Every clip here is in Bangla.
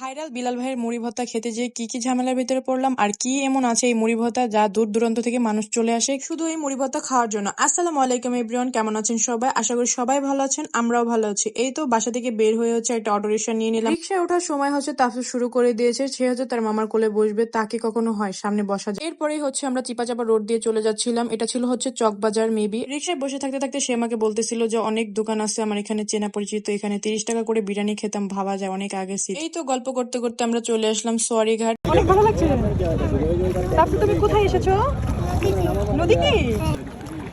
ভাইরাল বিলাল ভাইয়ের মুড়ি ভর্তা খেতে যেয়ে কি কি ঝামেলার ভিতরে পড়লাম আর কি এমন আছে এই মুড়ি ভর্তা যা দূর দূরান্ত থেকে মানুষ চলে আসে শুধু এই মুড়ি ভর্তা খাওয়ার জন্য। আসসালামু আলাইকুম এভরিওয়ান, কেমন আছেন সবাই? আশা করি সবাই ভালো আছেন, আমরাও ভালো আছি। এই তো বাসা থেকে বের হয়ে হচ্ছে একটা অটো রিকশা নিয়ে নিলাম। রিকশায় ওঠার সময় হচ্ছে তাফসীর শুরু করে দিয়েছে, সে হচ্ছে তার মামার কোলে বসবে, তাকে কখনো হয় সামনে বসা যায়। এরপরেই হচ্ছে আমরা চিপাচাপা রোড দিয়ে চলে যাচ্ছিলাম, এটা ছিল হচ্ছে চকবাজার মেবি। রিকশায় বসে থাকতে থাকতে সে আমাকে বলতেছিল যে অনেক দোকান আছে আমার এখানে চেনা পরিচিত, এখানে 30 টাকা করে বিরিয়ানি খেতাম, ভাবা যায় অনেক আগে ছিল। এই তো গল্প করতে করতে আমরা চলে আসলাম সোয়ারি ঘাট। অনেক ভালো লাগছে। তারপর তুমি কোথায় এসেছো? নদীতে।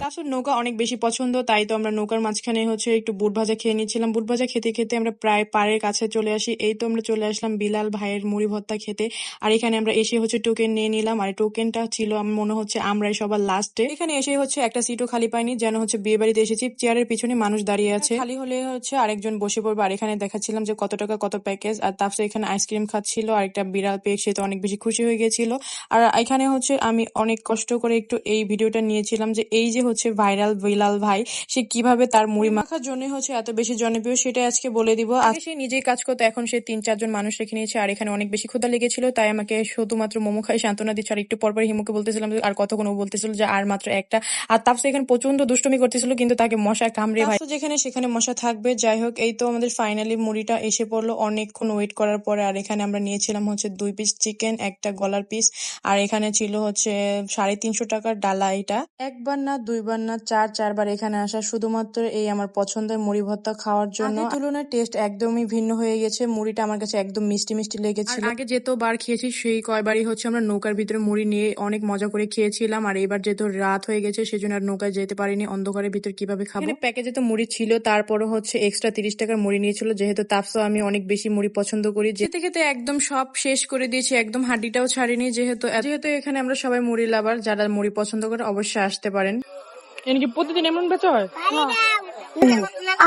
তাসুর নৌকা অনেক বেশি পছন্দ, তাই তো আমরা নৌকার মাঝখানে হচ্ছে একটু বুট ভাজা খেয়ে নিচ্ছিলাম। বুট ভাজা খেতে খেতে আমরা প্রায় পাড়ের কাছে চলে আসি। এই তো আমরা চলে আসলাম বিলাল ভাইয়ের মুড়ি ভর্তা খেতে। আর এখানে আমরা এসে হচ্ছে টোকেন নিয়ে নিলাম, আর টোকেনটা ছিল আমার মনে হচ্ছে আমরাই সবার লাস্টে। এখানে এসে হচ্ছে একটা সিটও খালি পাইনি, যেন হচ্ছে বিয়ে বাড়িতে এসেছি। চেয়ারের পিছনে মানুষ দাঁড়িয়ে আছে, খালি হলে হচ্ছে আরেকজন বসে পড়বে। আর এখানে দেখাচ্ছিলাম যে কত টাকা কত প্যাকেজ। আর তারপরে এখানে আইসক্রিম খাচ্ছিল, আর একটা বিড়াল পেয়ে সে তো অনেক বেশি খুশি হয়ে গেছিল। আর এখানে হচ্ছে আমি অনেক কষ্ট করে একটু এই ভিডিওটা নিয়েছিলাম যে এই যে হচ্ছে ভাইরাল বিলাল ভাই, সে কিভাবে তার মুড়ি মাখার জন্য হচ্ছে এত বেশি জনপ্রিয় সেটা আজকে বলে দিব। আগে সে নিজেই কাজ করতো, এখন সে 3-4 জন মানুষ রেখে নিয়েছে। আর এখানে অনেক বেশি ক্ষুধা লেগেছিল, তাই আমাকে শুধুমাত্র মোমো খাই সান্ত্বনা দিচ্ছে। আর একটু পরপর হিমুকে বলতেছিলাম আর কতক্ষণ, ও বলতেছিল যে আর মাত্র একটা। আর তাপসে এখানে প্রচন্ড দুষ্টুমি করতেছিল, কিন্তু তাকে মশা কামড়ে ভাই, যেখানে সেখানে মশা থাকবে। যাই হোক, এই তো আমাদের ফাইনালি মুড়িটা এসে পড়লো অনেকক্ষণ ওয়েট করার পরে। আর এখানে আমরা নিয়েছিলাম হচ্ছে 2 পিস চিকেন, একটা গলার পিস। আর এখানে ছিল হচ্ছে 350 টাকার ডালা। এটা একবার না দুইবার না 4-4 বার এখানে আসা শুধুমাত্র এই আমার পছন্দের মুড়ি ভর্তা খাওয়ার জন্য। আগের তুলনায় টেস্ট একদমই ভিন্ন হয়ে গেছে। মুড়িটা আমার কাছে একদম মিষ্টি মিষ্টি লেগেছিল। আগে যেতবার খেয়েছি সেই কয়বারই হচ্ছে আমরা নৌকার ভিতরে মুড়ি নিয়ে অনেক মজা করে খেয়েছিলাম। আর এবার যেহেতু রাত হয়ে গেছে সেজন্য আর নৌকায় যেতে পারিনি, অন্ধকারের ভিতর কিভাবে খাবো। প্যাকেজে তো মুড়ি ছিল, তারপরও হচ্ছে এক্সট্রা 30 টাকার মুড়ি নিয়েছিল, যেহেতু তাপসো আমি অনেক বেশি মুড়ি পছন্দ করি। যেতে খেতে একদম সব শেষ করে দিয়েছি, একদম হাড্ডিটাও ছাড়িনি। যেহেতু এখানে আমরা সবাই মুড়ি লাভার, যারা মুড়ি পছন্দ করে অবশ্যই আসতে পারেন। কি প্রতিদিন এমন বেচা হয়?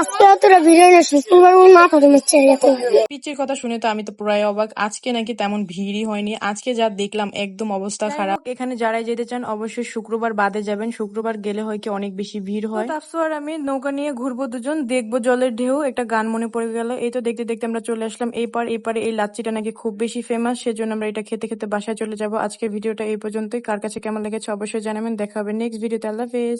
আজকে তোরা ভিডিও নিচ্ছিস, তোমার মাথা ঘুমাচ্ছে। পিচের কথা শুনে তো আমি তো পুরাই অবাক। আজকে নাকি তেমন ভিড়ই হয়নি, আজকে যা দেখলাম একদম অবস্থা খারাপ। এখানে যারাই যেতে চান অবশ্যই শুক্রবার বাদে যাবেন, শুক্রবার গেলে হয় কি অনেক বেশি ভিড় হয়। তাপসো আর আমি নৌকা নিয়ে ঘুরবো দুজন, দেখবো জলের ঢেউ, একটা গান মনে পড়ে গেল। এই তো দেখতে দেখতে আমরা চলে আসলাম এপারে। এই লাচ্ছিটা নাকি খুব বেশি ফেমাস, সেজন্য আমরা এটা খেতে খেতে বাসায় চলে যাবো। আজকের ভিডিওটা এই পর্যন্তই। কার কাছে কেমন লেগেছে অবশ্যই জানাবেন। দেখা হবে নেক্সট ভিডিওতে। আল্লাহ হাফেজ।